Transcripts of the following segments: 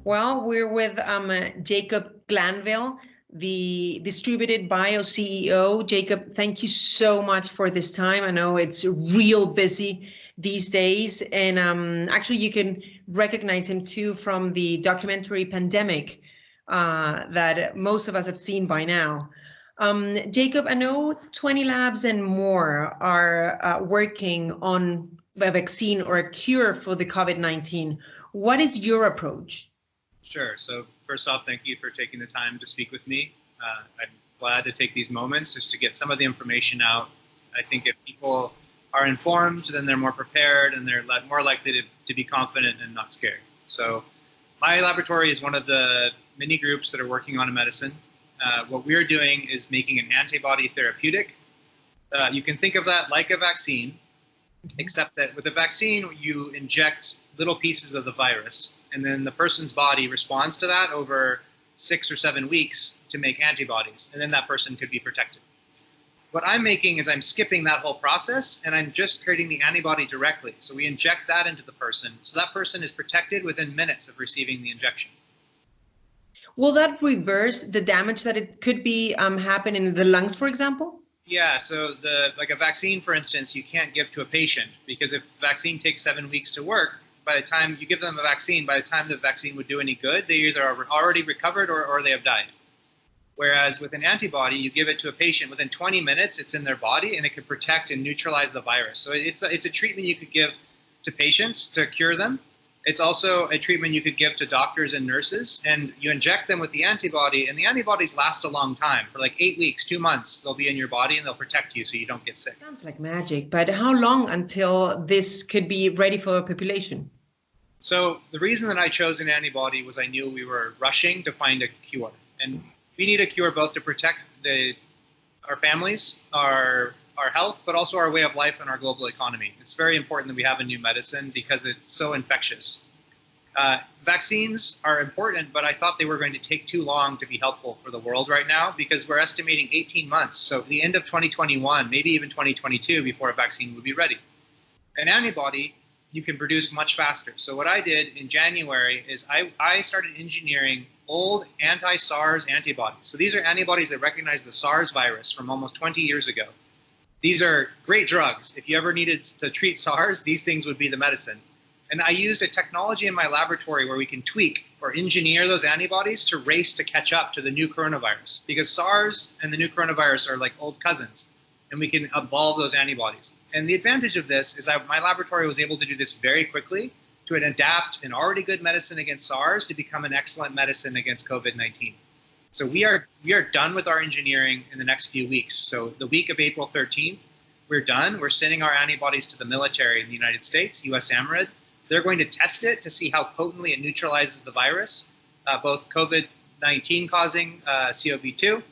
Well, we're with Jacob Glanville, the Distributed Bio CEO. Jacob, thank you so much for this time. I know it's real busy these days, and actually you can recognize him too from the documentary Pandemic that most of us have seen by now. Jacob, I know 20 labs and more are working on a vaccine or a cure for the COVID-19. What is your approach? Sure. So first off, thank you for taking the time to speak with me. I'm glad to take these moments just to get some of the information out. I think if people are informed, then they're more prepared and they're more likely to be confident and not scared. So my laboratory is one of the many groups that are working on a medicine. What we're doing is making an antibody therapeutic. You can think of that like a vaccine, except that with a vaccine, you inject little pieces of the virus, and then the person's body responds to that over 6 or 7 weeks to make antibodies, and then that person could be protected. What I'm making is I'm skipping that whole process, and I'm just creating the antibody directly. So we inject that into the person, so that person is protected within minutes of receiving the injection. Will that reverse the damage that it could be happen in the lungs, for example? Yeah, so like a vaccine, for instance, you can't give to a patient, because if the vaccine takes 7 weeks to work, by the time you give them a vaccine, by the time the vaccine would do any good, they either are already recovered or they have died. Whereas with an antibody, you give it to a patient, within 20 minutes, it's in their body and it can protect and neutralize the virus. So it's a treatment you could give to patients to cure them. It's also a treatment you could give to doctors and nurses, and you inject them with the antibody, and the antibodies last a long time. For like 8 weeks, 2 months, they'll be in your body and they'll protect you so you don't get sick. Sounds like magic, but how long until this could be ready for a population? So the reason that I chose an antibody was I knew we were rushing to find a cure. And we need a cure both to protect our families, our health, but also our way of life and our global economy. It's very important that we have a new medicine because it's so infectious. Vaccines are important, but I thought they were going to take too long to be helpful for the world right now, because we're estimating 18 months, so the end of 2021, maybe even 2022, before a vaccine would be ready. An antibody you can produce much faster. So what I did in January is I started engineering old anti-SARS antibodies. So these are antibodies that recognize the SARS virus from almost 20 years ago. These are great drugs. If you ever needed to treat SARS, these things would be the medicine. And I used a technology in my laboratory where we can tweak or engineer those antibodies to race to catch up to the new coronavirus, because SARS and the new coronavirus are like old cousins, and we can evolve those antibodies. And the advantage of this is that my laboratory was able to do this very quickly to adapt an already good medicine against SARS to become an excellent medicine against COVID-19. So we are done with our engineering in the next few weeks. So the week of April 13th, we're done. We're sending our antibodies to the military in the United States, US AMRID. They're going to test it to see how potently it neutralizes the virus, both COVID-19 causing CoV-2,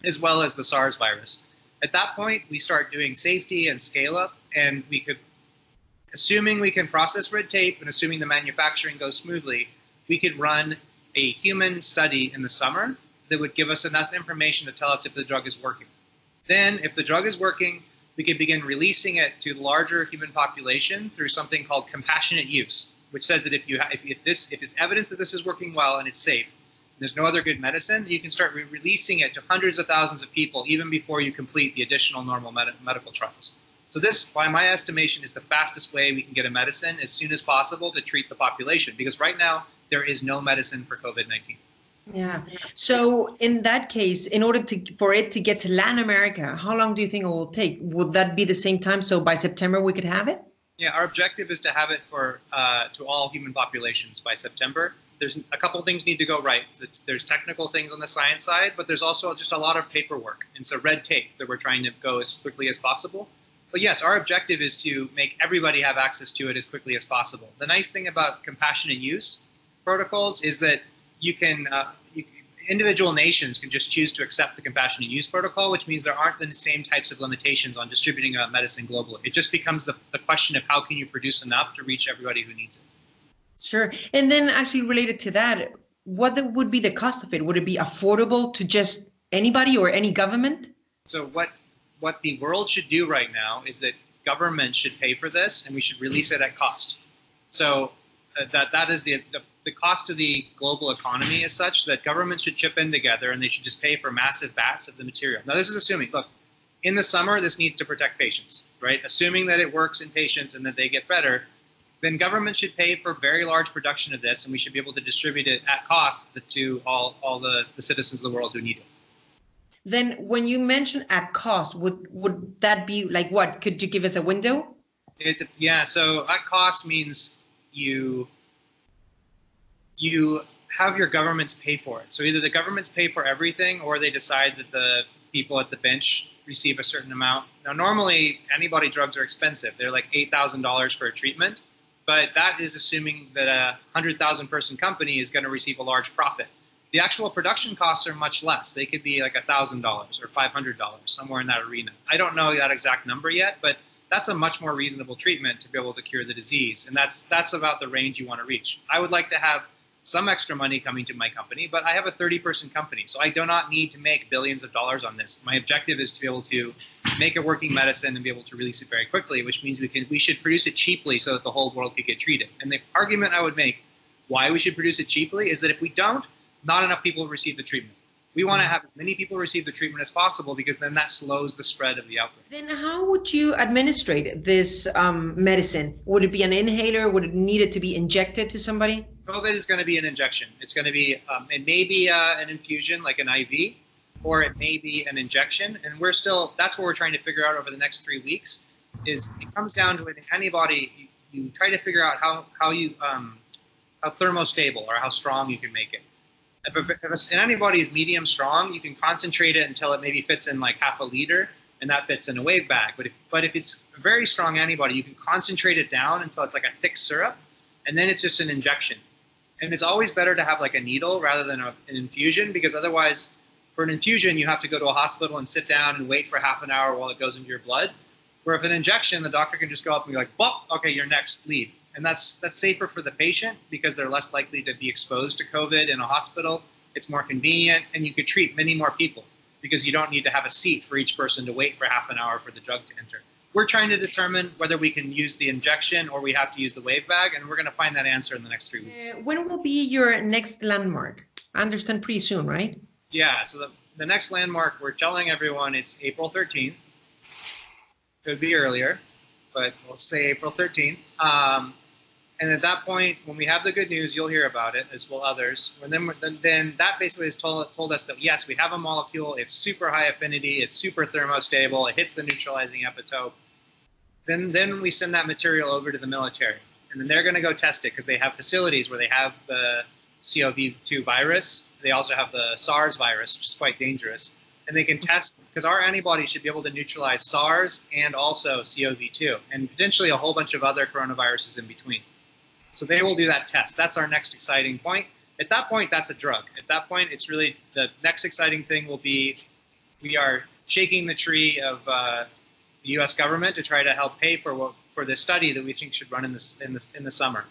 as well as the SARS virus. At that point, we start doing safety and scale up, and we could, assuming we can process red tape and assuming the manufacturing goes smoothly, we could run a human study in the summer that would give us enough information to tell us if the drug is working. Then, if the drug is working, we could begin releasing it to the larger human population through something called compassionate use, which says that if it's evidence that this is working well and it's safe, and there's no other good medicine, you can start releasing it to hundreds of thousands of people even before you complete the additional normal medical trials. So this, by my estimation, is the fastest way we can get a medicine as soon as possible to treat the population, because right now there is no medicine for COVID-19. Yeah. So in that case, in order for it to get to Latin America, how long do you think it will take? Would that be the same time? So by September we could have it? Yeah, our objective is to have it for to all human populations by September. There's a couple of things need to go right. There's technical things on the science side, but there's also just a lot of paperwork and so red tape that we're trying to go as quickly as possible. But yes, our objective is to make everybody have access to it as quickly as possible. The nice thing about compassionate use protocols is that individual nations can just choose to accept the compassionate use protocol, which means there aren't the same types of limitations on distributing medicine globally. It just becomes the question of how can you produce enough to reach everybody who needs it. Sure. And then actually related to that, what would be the cost of it? Would it be affordable to just anybody or any government? So what the world should do right now is that governments should pay for this, and we should release it at cost. So that is the the cost of the global economy is such that governments should chip in together and they should just pay for massive bats of the material. Now, this is assuming, look, in the summer, this needs to protect patients, right? Assuming that it works in patients and that they get better, then government should pay for very large production of this, and we should be able to distribute it at cost to all the citizens of the world who need it. Then when you mention at cost, would that be like what? Could you give us a window? Yeah, so at cost means you have your governments pay for it. So either the governments pay for everything or they decide that the people at the bench receive a certain amount. Now, normally antibody drugs are expensive. They're like $8,000 for a treatment, but that is assuming that a 100,000 person company is going to receive a large profit. The actual production costs are much less. They could be like $1,000 or $500, somewhere in that arena. I don't know that exact number yet, but that's a much more reasonable treatment to be able to cure the disease. And that's about the range you want to reach. I would like to have some extra money coming to my company, but I have a 30-person company, so I do not need to make billions of dollars on this. My objective is to be able to make a working medicine and be able to release it very quickly, which means we should produce it cheaply so that the whole world could get treated. And the argument I would make why we should produce it cheaply is that if we don't, not enough people receive the treatment. We want to have as many people receive the treatment as possible because then that slows the spread of the outbreak. Then how would you administrate this medicine? Would it be an inhaler? Would it need it to be injected to somebody? COVID is going to be an injection. It's going to be, it may be an infusion like an IV, or it may be an injection. And that's what we're trying to figure out over the next 3 weeks. Is it comes down to an antibody. You try to figure out how thermostable or how strong you can make it. If an antibody is medium strong, you can concentrate it until it maybe fits in like half a liter, and that fits in a wave bag. But if it's a very strong antibody, you can concentrate it down until it's like a thick syrup, and then it's just an injection. And it's always better to have like a needle rather than an infusion, because otherwise, for an infusion, you have to go to a hospital and sit down and wait for half an hour while it goes into your blood. Where if an injection, the doctor can just go up and be like, "Bop, okay, you're next, leave." And that's safer for the patient because they're less likely to be exposed to COVID in a hospital. It's more convenient, and you could treat many more people because you don't need to have a seat for each person to wait for half an hour for the drug to enter. We're trying to determine whether we can use the injection or we have to use the wave bag, and we're going to find that answer in the next 3 weeks. When will be your next landmark? I understand pretty soon, right? Yeah, so the next landmark, we're telling everyone it's April 13th. Could be earlier, but we'll say April 13th. And at that point, when we have the good news, you'll hear about it, as will others. And then that basically has told us that, yes, we have a molecule. It's super high affinity. It's super thermostable. It hits the neutralizing epitope. Then we send that material over to the military. And then they're going to go test it because they have facilities where they have the CoV-2 virus. They also have the SARS virus, which is quite dangerous. And they can test, because our antibodies should be able to neutralize SARS and also CoV-2, and potentially a whole bunch of other coronaviruses in between. So they will do that test. That's our next exciting point. At that point, that's a drug. At that point, it's really the next exciting thing will be we are shaking the tree of the U.S. government to try to help pay for this study that we think should run in the summer.